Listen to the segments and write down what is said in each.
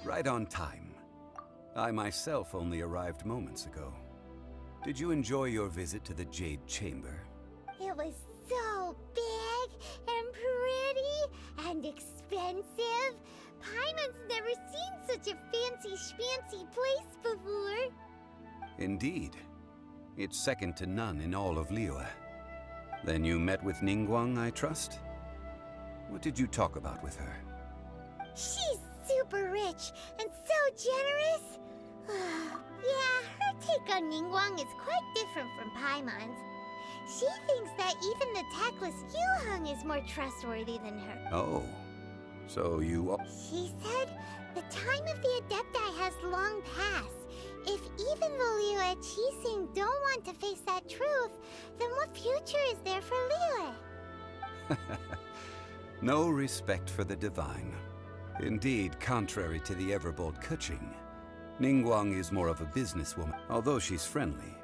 Right on time. I myself only arrived moments ago. Did you enjoy your visit to the Jade Chamber? It was so big and pretty and expensive. Paimon's never seen such a fancy schmancy place before. Indeed. It's second to none in all of Liyue. Then you met with Ningguang, I trust? What did you talk about with her? She's super rich and so generous. Yeah, her take on Ningguang is quite different from Paimon's. She thinks that even the tactless Yuheng is more trustworthy than her. Oh, so you... She said the time of the Adepti has long passed. If even the Liyue Qixing don't want to face that truth, then what future is there for Liyue? No respect for the divine. Indeed, contrary to the ever-bold Keqing, Ningguang is more of a businesswoman. Although she's friendly,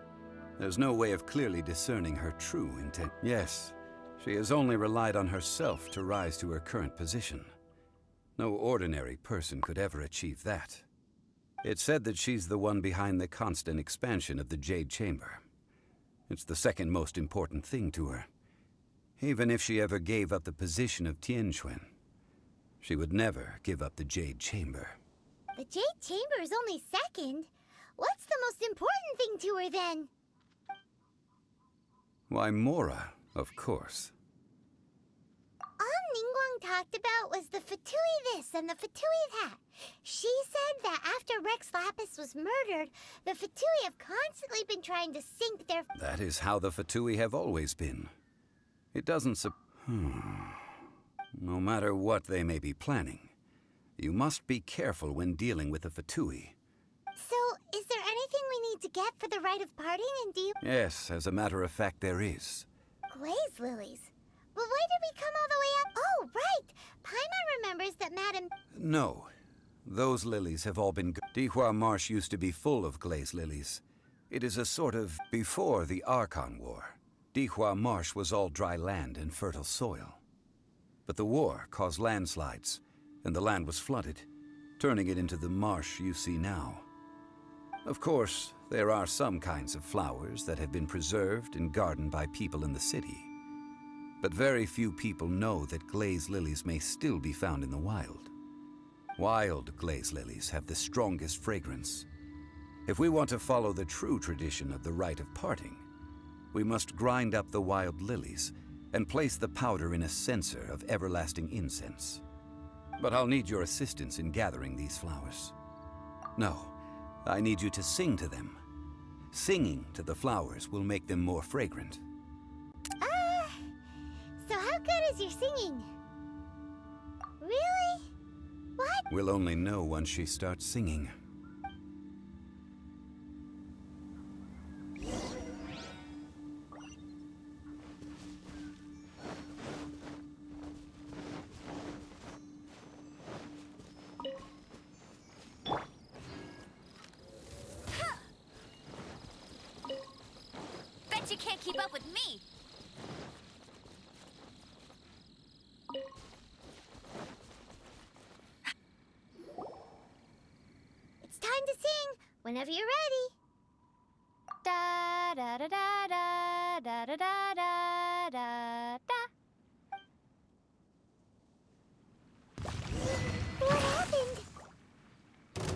there's no way of clearly discerning her true intent. Yes, she has only relied on herself to rise to her current position. No ordinary person could ever achieve that. It's said that she's the one behind the constant expansion of the Jade Chamber. It's the second most important thing to her. Even if she ever gave up the position of Tianquan, she would never give up the Jade Chamber. The Jade Chamber is only second. What's the most important thing to her then? Why, Mora, of course. All Ningguang talked about was the Fatui this and the Fatui that. She said that after Rex Lapis was murdered, the Fatui have constantly been trying to sink their... That is how the Fatui have always been. It doesn't No matter what they may be planning, you must be careful when dealing with the Fatui. So, is there anything we need to get for the rite of parting and Yes, as a matter of fact, there is. Glaze lilies? But why did we come all the way up? Oh, right! Paimon remembers that Madame... No. Those lilies have all been... Dihua Marsh used to be full of glaze lilies. It is a sort of... Before the Archon War, Dihua Marsh was all dry land and fertile soil. But the war caused landslides, and the land was flooded, turning it into the marsh you see now. Of course, there are some kinds of flowers that have been preserved and gardened by people in the city. But very few people know that glaze lilies may still be found in the wild. Wild glaze lilies have the strongest fragrance. If we want to follow the true tradition of the rite of parting, we must grind up the wild lilies and place the powder in a censer of everlasting incense. But I'll need your assistance in gathering these flowers. No, I need you to sing to them. Singing to the flowers will make them more fragrant. So how good is your singing? Really? What? We'll only know once she starts singing. Bet you can't keep up with me! It's time to sing, whenever you're ready. Da da da da da da da da da da da. What happened?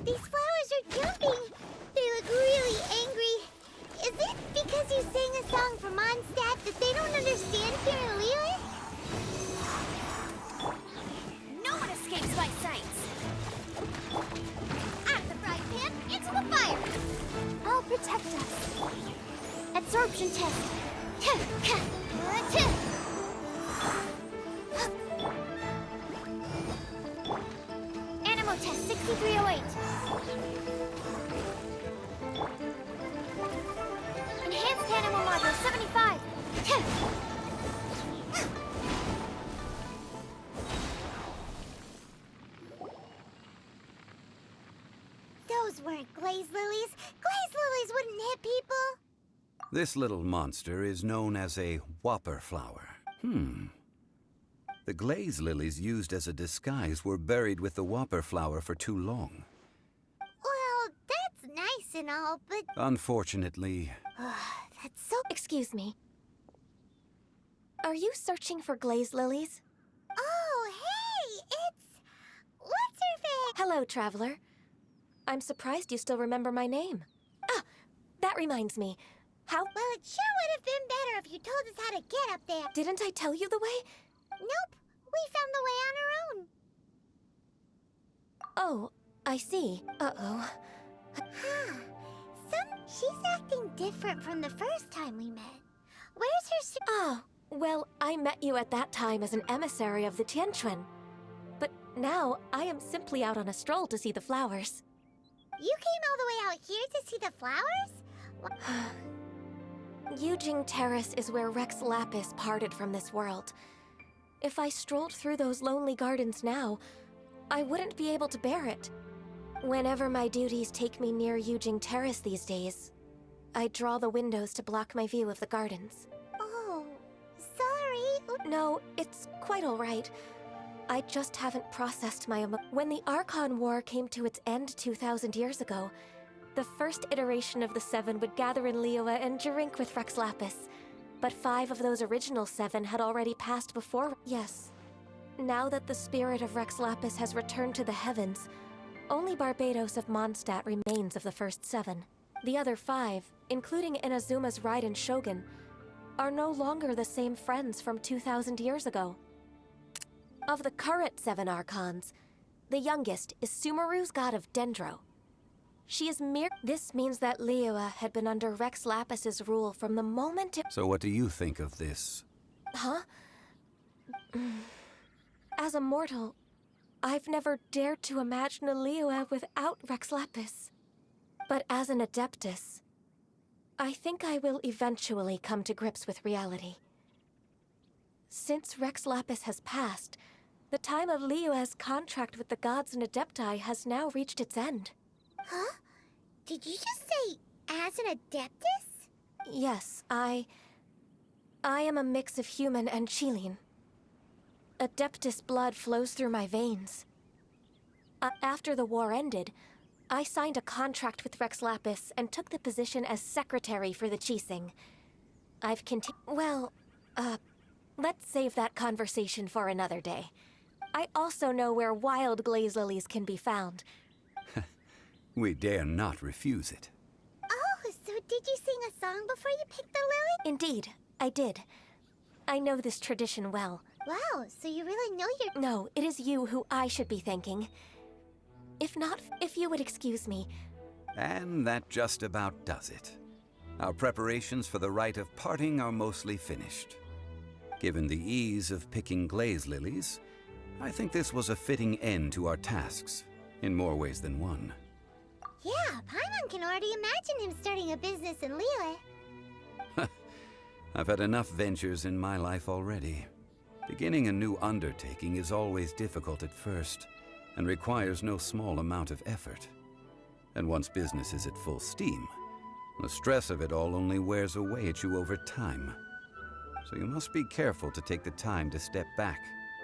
These flowers are jumping. They look really angry. Is it because you sang a song for Mondstadt that they don't understand here in Liyue? No one escapes my sights! Out of the frying pan, into the fire! I'll protect us. Absorption test. Animo test 6308. Enhanced animal module 75. Those weren't glaze lilies. Glaze lilies wouldn't hit people. This little monster is known as a whopper flower. The glaze lilies used as a disguise were buried with the whopper flower for too long. and all, but... Unfortunately... That's so... Excuse me. Are you searching for glazed lilies? Oh, hey! It's... What's-her-face? Hello, traveler. I'm surprised you still remember my name. Ah, that reminds me. How... Well, it sure would have been better if you told us how to get up there. Didn't I tell you the way? Nope. We found the way on our own. Oh, I see. Uh-oh. Huh. She's acting different from the first time we met. Where's her... Oh, well, I met you at that time as an emissary of the Tian. But now, I am simply out on a stroll to see the flowers. You came all the way out here to see the flowers? Yujing Terrace is where Rex Lapis parted from this world. If I strolled through those lonely gardens now, I wouldn't be able to bear it. Whenever my duties take me near Yujing Terrace these days, I draw the windows to block my view of the gardens. Oh, sorry. No, it's quite all right. I just haven't processed my When the Archon War came to its end 2,000 years ago, the first iteration of the Seven would gather in Liyue and drink with Rex Lapis. But 5 of those original 7 had already passed before. Yes. Now that the spirit of Rex Lapis has returned to the heavens, only Barbados of Mondstadt remains of the first 7. The other 5, including Inazuma's Raiden Shogun, are no longer the same friends from 2,000 years ago. Of the current 7 Archons, the youngest is Sumeru's god of Dendro. She is This means that Liyue had been under Rex Lapis's rule from the moment it... So what do you think of this? Huh? As a mortal, I've never dared to imagine a Liyue without Rex Lapis. But as an Adeptus, I think I will eventually come to grips with reality. Since Rex Lapis has passed, the time of Liyue's contract with the gods and Adepti has now reached its end. Huh? Did you just say, as an Adeptus? Yes, I am a mix of human and Chilean. Adeptus blood flows through my veins. After the war ended, I signed a contract with Rex Lapis and took the position as secretary for the Qixing. I've let's save that conversation for another day. I also know where wild glaze lilies can be found. We dare not refuse it. Oh, so did you sing a song before you picked the lily? Indeed, I did. I know this tradition well. Wow, so you really know your... No, it is you who I should be thanking. If you would excuse me. And that just about does it. Our preparations for the rite of parting are mostly finished. Given the ease of picking glaze lilies, I think this was a fitting end to our tasks, in more ways than one. Yeah, Paimon can already imagine him starting a business in Liyue. I've had enough ventures in my life already. Beginning a new undertaking is always difficult at first, and requires no small amount of effort. And once business is at full steam, the stress of it all only wears away at you over time. So you must be careful to take the time to step back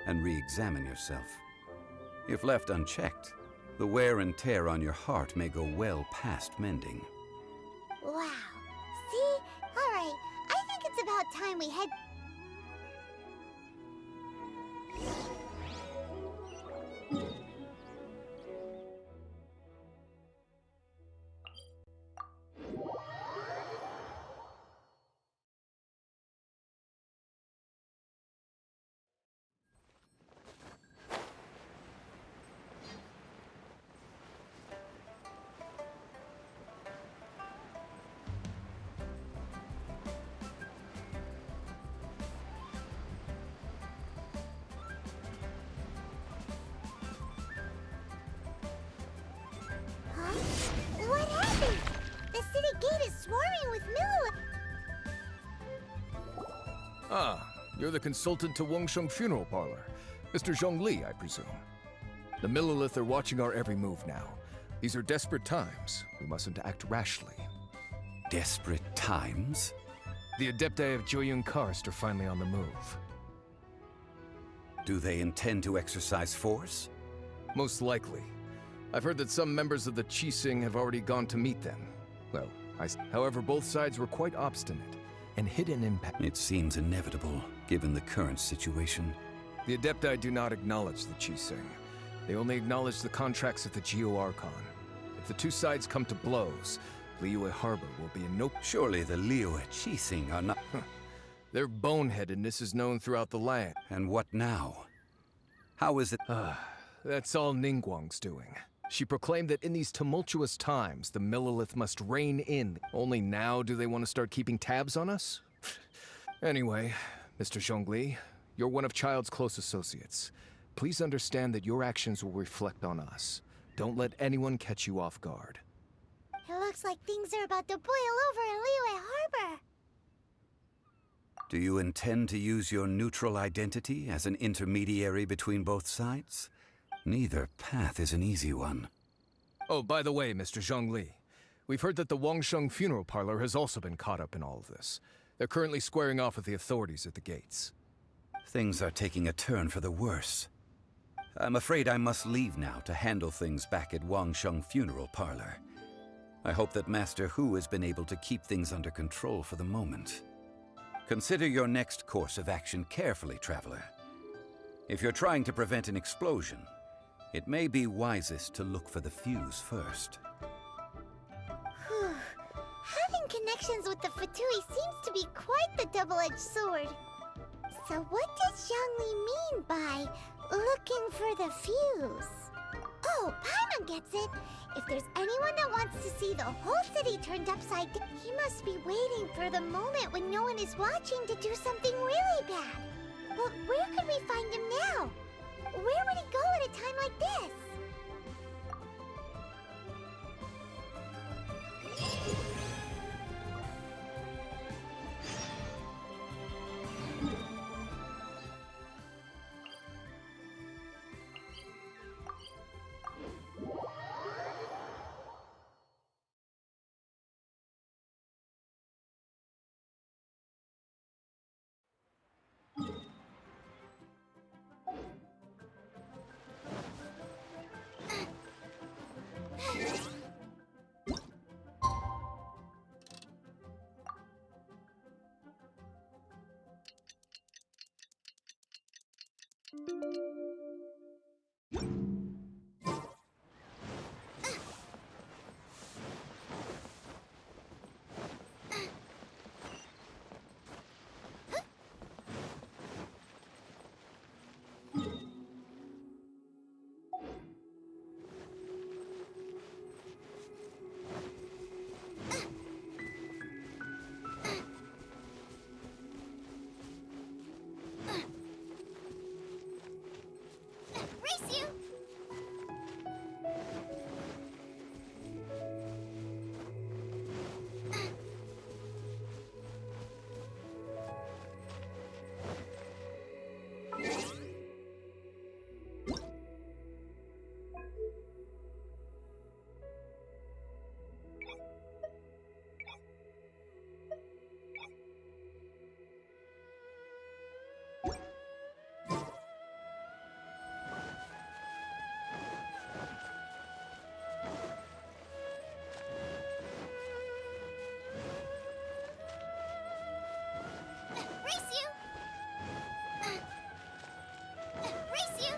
and re-examine yourself. If left unchecked, the wear and tear on your heart may go well past mending. Wow. See? Alright, I think it's about time we head... What happened? The city gate is swarming with Milu. Ah, you're the consultant to Wangsheng Funeral Parlor. Mr. Zhongli, I presume. The Millilith are watching our every move now. These are desperate times. We mustn't act rashly. Desperate times? The Adepti of Joyun Karst are finally on the move. Do they intend to exercise force? Most likely. I've heard that some members of the Qixing have already gone to meet them. Well, however, both sides were quite obstinate and hid an impact. It seems inevitable, given the current situation. The Adepti do not acknowledge the Qiseng. They only acknowledge the contracts of the Geo Archon. If the two sides come to blows, Liyue Harbor will be in no... Surely the Liyue Qiseng are not... Their boneheadedness is known throughout the land. And what now? How is it... That's all Ningguang's doing. She proclaimed that in these tumultuous times, the Millelith must rein in. Only now do they want to start keeping tabs on us? Anyway, Mr. Zhongli, you're one of Childe's close associates. Please understand that your actions will reflect on us. Don't let anyone catch you off guard. It looks like things are about to boil over in Liyue Harbor. Do you intend to use your neutral identity as an intermediary between both sides? Neither path is an easy one. Oh, by the way, Mr. Zhongli, we've heard that the Wangsheng funeral parlor has also been caught up in all of this. They're currently squaring off with the authorities at the gates. Things are taking a turn for the worse. I'm afraid I must leave now to handle things back at Wangsheng funeral parlor. I hope that Master Hu has been able to keep things under control for the moment. Consider your next course of action carefully, Traveler. If you're trying to prevent an explosion, it may be wisest to look for the fuse first. Having connections with the Fatui seems to be quite the double-edged sword. So what does Zhongli mean by looking for the fuse? Oh, Paimon gets it. If there's anyone that wants to see the whole city turned upside down, he must be waiting for the moment when no one is watching to do something really bad. But where could we find him now? Where would he go at a time like this? Race you! Race you!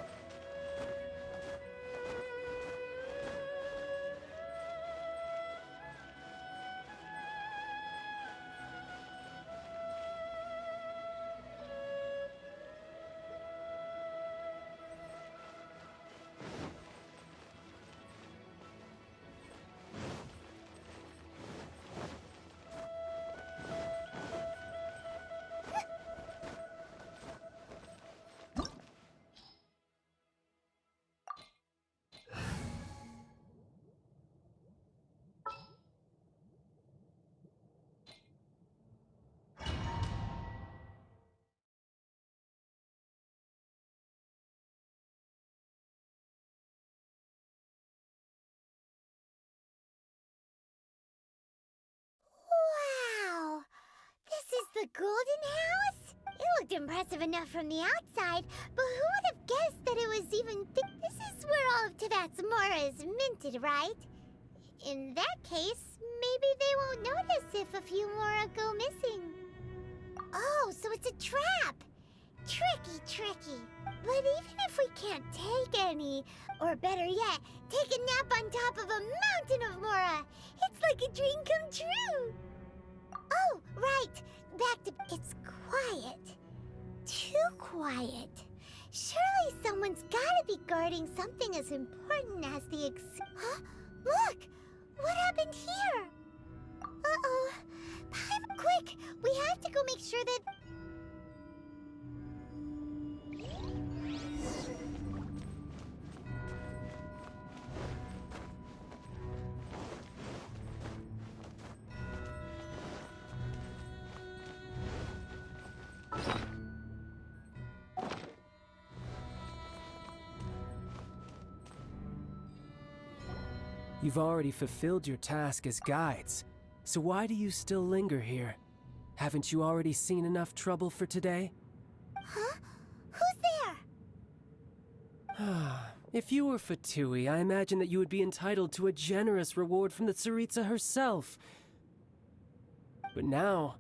Wow! This is the Golden House? It looked impressive enough from the outside, but who would have guessed that it was even big? This is where all of Tevat's Mora is minted, right? In that case, maybe they won't notice if a few more go missing. Oh, so it's a trap! Tricky, tricky. But even if we can't take any, or better yet, take a nap on top of a mountain of Mora, it's like a dream come true. Oh, right. Back to... It's quiet. Too quiet. Surely someone's gotta be guarding something as important as the Huh? Look! What happened here? Uh-oh. Quick! We have to go make sure that... You've already fulfilled your task as guides, so why do you still linger here? Haven't you already seen enough trouble for today? Huh? Who's there? If you were Fatui, I imagine that you would be entitled to a generous reward from the Tsaritsa herself. But now,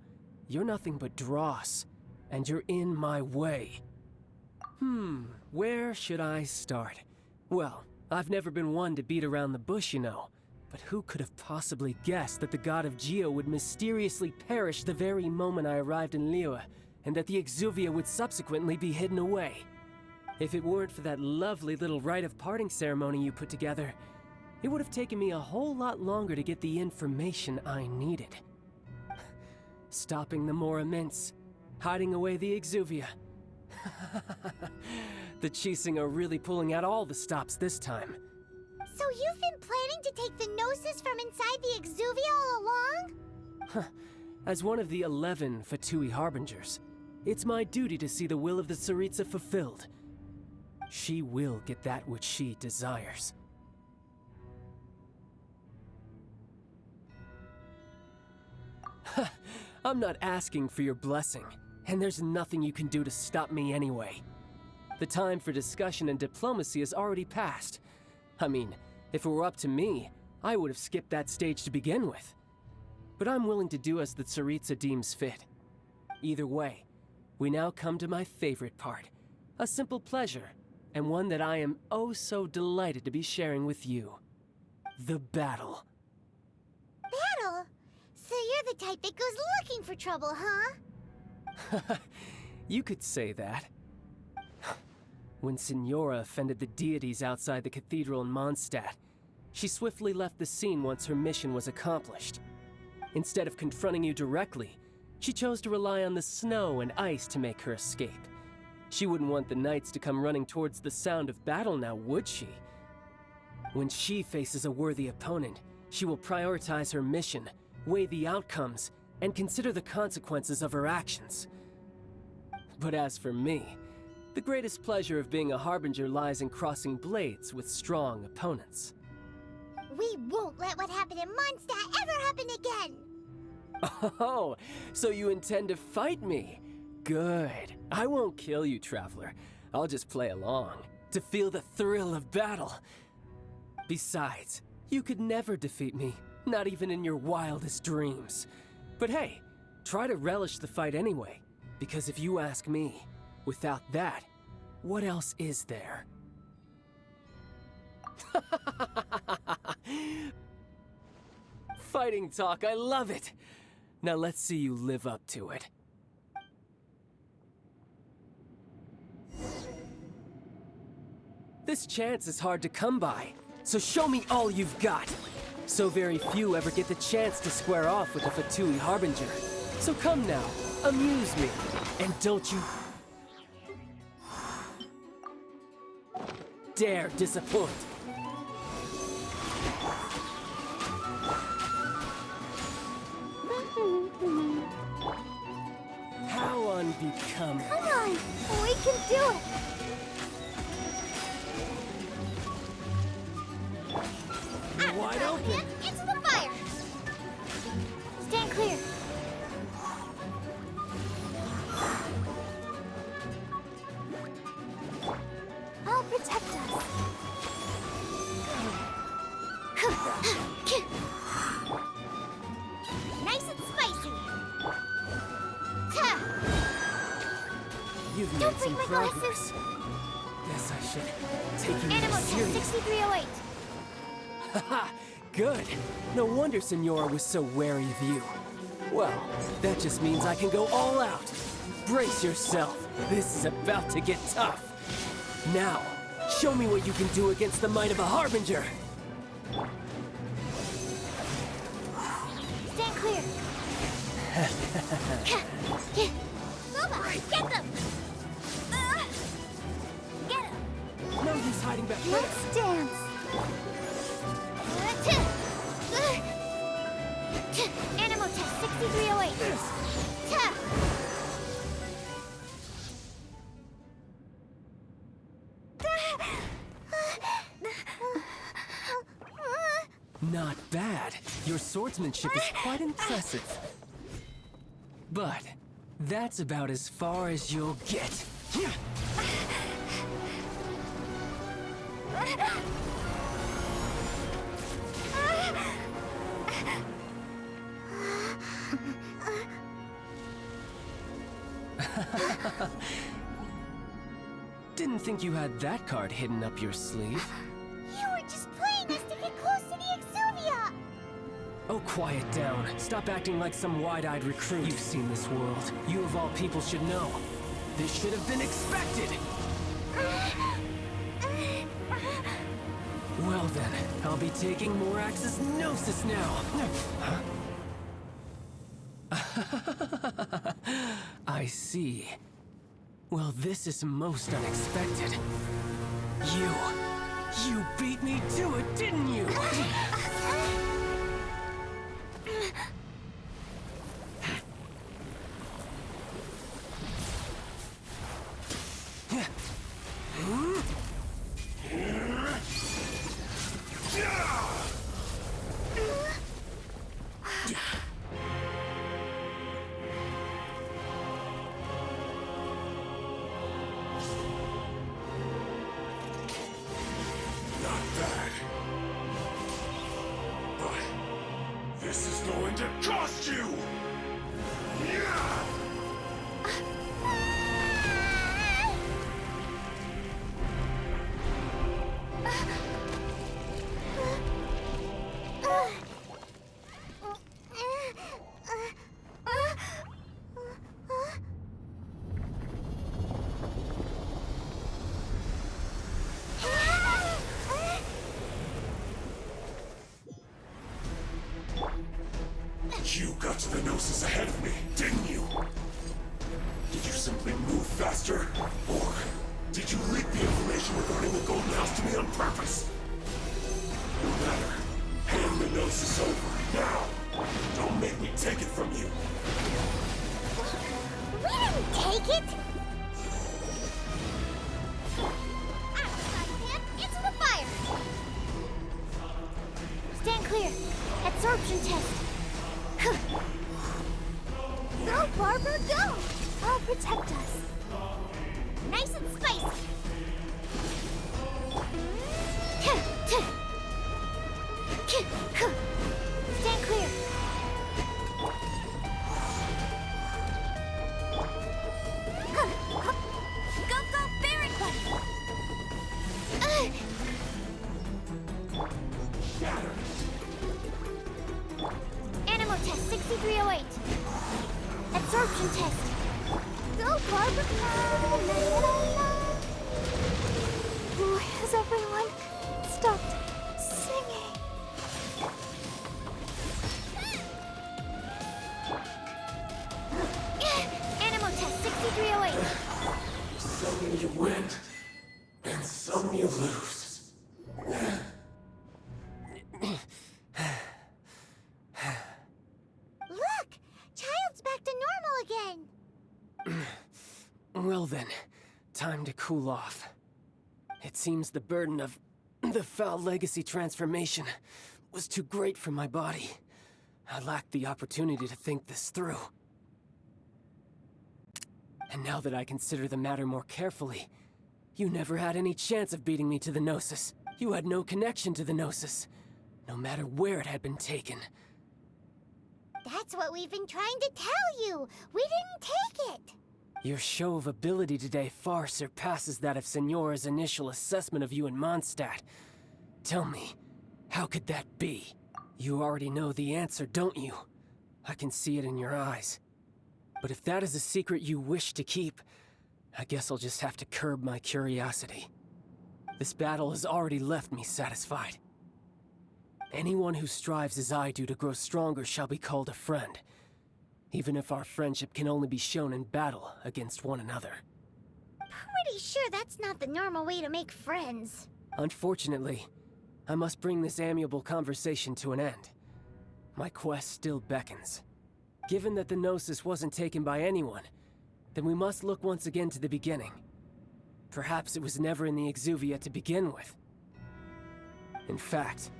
you're nothing but dross, and you're in my way. Where should I start? Well, I've never been one to beat around the bush, you know. But who could have possibly guessed that the god of Geo would mysteriously perish the very moment I arrived in Liyue, and that the Exuvia would subsequently be hidden away? If it weren't for that lovely little rite of parting ceremony you put together, it would have taken me a whole lot longer to get the information I needed. Stopping the Mora Mints, hiding away the Exuvia. The Chising are really pulling out all the stops this time. So you've been planning to take the Gnosis from inside the Exuvia all along? As one of the 11 Fatui Harbingers, it's my duty to see the will of the Tsaritsa fulfilled. She will get that which she desires. I'm not asking for your blessing, and there's nothing you can do to stop me anyway. The time for discussion and diplomacy has already passed. I mean, if it were up to me, I would have skipped that stage to begin with. But I'm willing to do as the Tsaritsa deems fit. Either way, we now come to my favorite part. A simple pleasure, and one that I am oh so delighted to be sharing with you. The battle. Battle? So you're the type that goes looking for trouble, huh? You could say that. When Signora offended the deities outside the cathedral in Mondstadt, she swiftly left the scene once her mission was accomplished. Instead of confronting you directly, she chose to rely on the snow and ice to make her escape. She wouldn't want the knights to come running towards the sound of battle now, would she? When she faces a worthy opponent, she will prioritize her mission, weigh the outcomes, and consider the consequences of her actions. But as for me, the greatest pleasure of being a Harbinger lies in crossing blades with strong opponents. We won't let what happened in Mondstadt ever happen again! Oh, so you intend to fight me? Good. I won't kill you, Traveler. I'll just play along, to feel the thrill of battle. Besides, you could never defeat me, not even in your wildest dreams. But hey, try to relish the fight anyway, because if you ask me, without that, what else is there? Fighting talk, I love it! Now let's see you live up to it. This chance is hard to come by, so show me all you've got. So very few ever get the chance to square off with a Fatui Harbinger. So come now, amuse me, and don't you dare disappoint. How unbecoming. Come on, we can do it! Wide open. Into the fire! Stand clear. I'll protect us. made break some my progress. glasses. Guess I should take you Animal more test seriously. 6308. Haha, good. No wonder Senora was so wary of you. Well, that just means I can go all out. Brace yourself. This is about to get tough. Now, show me what you can do against the might of a Harbinger. Stand clear. Loba, get them! Get him! No use hiding back there. Let's dance. Animal test 6308. Not bad. Your swordsmanship is quite impressive. But that's about as far as you'll get. Didn't think you had that card hidden up your sleeve. You were just playing us to get close to the Exuvia! Oh, quiet down. Stop acting like some wide-eyed recruit. You've seen this world. You of all people should know. This should have been expected! Well then, I'll be taking Morax's Gnosis now. I see. Well, this is most unexpected. You beat me to it, didn't you? Not bad. But this is going to cost you! Yeah! You got to the Gnosis ahead of me, didn't you? Did you simply move faster? Or did you leak the information regarding the Golden House to me on purpose? No matter. Hand the Gnosis over, now! Don't make me take it from you! We didn't take it! Into the fire! Stand clear. Absorption test. Go, Barber, go! I'll protect us. Nice and spicy. Stand clear. Go, go, Barret Buddy! Animal test 6308. Absorption test. Go, Barbara. Why has everyone stopped singing? Animal test 6308. Some you win, and some you lose. Look! Childe's back to normal again. Well then, time to cool off. It seems the burden of the foul legacy transformation was too great for my body. I lacked the opportunity to think this through. And now that I consider the matter more carefully, you never had any chance of beating me to the Gnosis. You had no connection to the Gnosis, no matter where it had been taken. That's what we've been trying to tell you. We didn't take it. Your show of ability today far surpasses that of Signora's initial assessment of you in Mondstadt. Tell me, how could that be? You already know the answer, don't you? I can see it in your eyes. But if that is a secret you wish to keep, I guess I'll just have to curb my curiosity. This battle has already left me satisfied. Anyone who strives as I do to grow stronger shall be called a friend, even if our friendship can only be shown in battle against one another. Pretty sure that's not the normal way to make friends. Unfortunately, I must bring this amiable conversation to an end. My quest still beckons. Given that the Gnosis wasn't taken by anyone, then we must look once again to the beginning. Perhaps it was never in the Exuvia to begin with. In fact,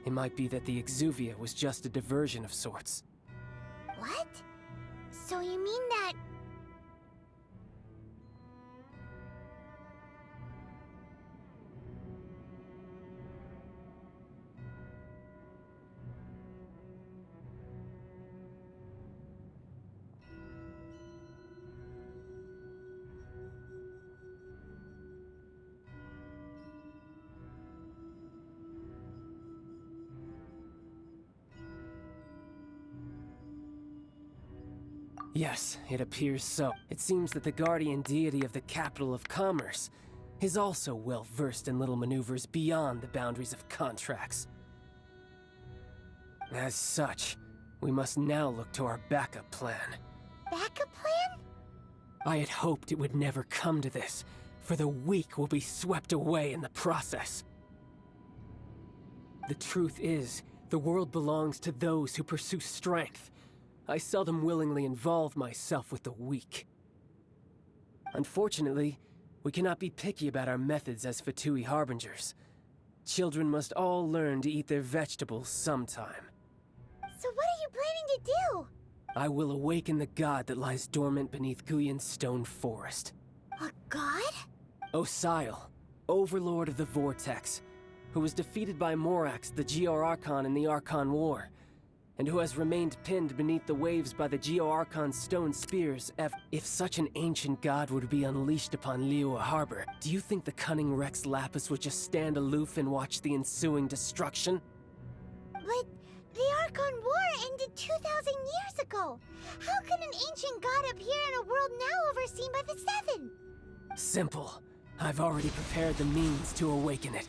it might be that the Exuvia was just a diversion of sorts. What? So you mean that... Yes, it appears so. It seems that the guardian deity of the capital of commerce is also well versed in little maneuvers beyond the boundaries of contracts. As such, we must now look to our backup plan. Backup plan? I had hoped it would never come to this, for the weak will be swept away in the process. The truth is, the world belongs to those who pursue strength. I seldom willingly involve myself with the weak. Unfortunately, we cannot be picky about our methods as Fatui Harbingers. Children must all learn to eat their vegetables sometime. So what are you planning to do? I will awaken the god that lies dormant beneath Guyon's stone forest. A god? Osial, overlord of the Vortex, who was defeated by Morax, the Geo-Archon in the Archon War, and who has remained pinned beneath the waves by the Geo-Archon's stone spears. If such an ancient god were to be unleashed upon Liyue Harbor, do you think the cunning Rex Lapis would just stand aloof and watch the ensuing destruction? But the Archon War ended 2,000 years ago. How can an ancient god appear in a world now overseen by the Seven? Simple. I've already prepared the means to awaken it.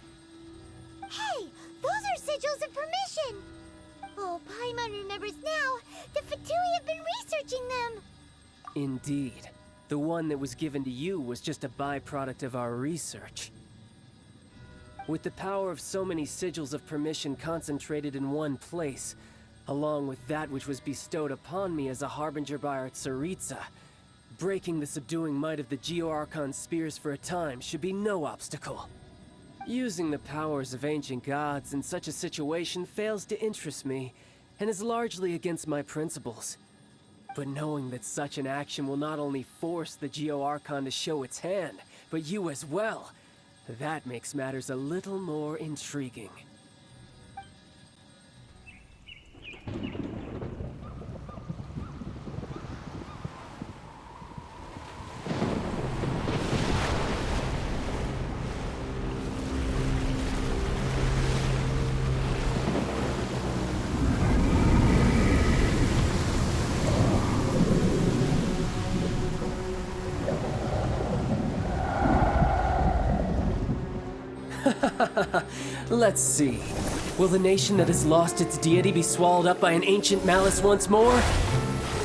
Hey, those are sigils of permission! Oh, Paimon remembers now. The Fatui have been researching them. Indeed. The one that was given to you was just a byproduct of our research. With the power of so many sigils of permission concentrated in one place, along with that which was bestowed upon me as a harbinger by our Tsaritsa, breaking the subduing might of the Geo-Archon spears for a time should be no obstacle. Using the powers of ancient gods in such a situation fails to interest me, and is largely against my principles. But knowing that such an action will not only force the Geo-Archon to show its hand, but you as well, that makes matters a little more intriguing. Let's see. Will the nation that has lost its deity be swallowed up by an ancient malice once more?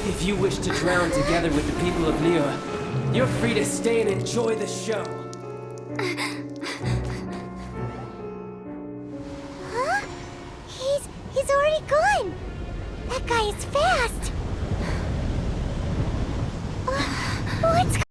If you wish to drown together with the people of Liyue, you're free to stay and enjoy the show. Huh? He's already gone. That guy is fast. What's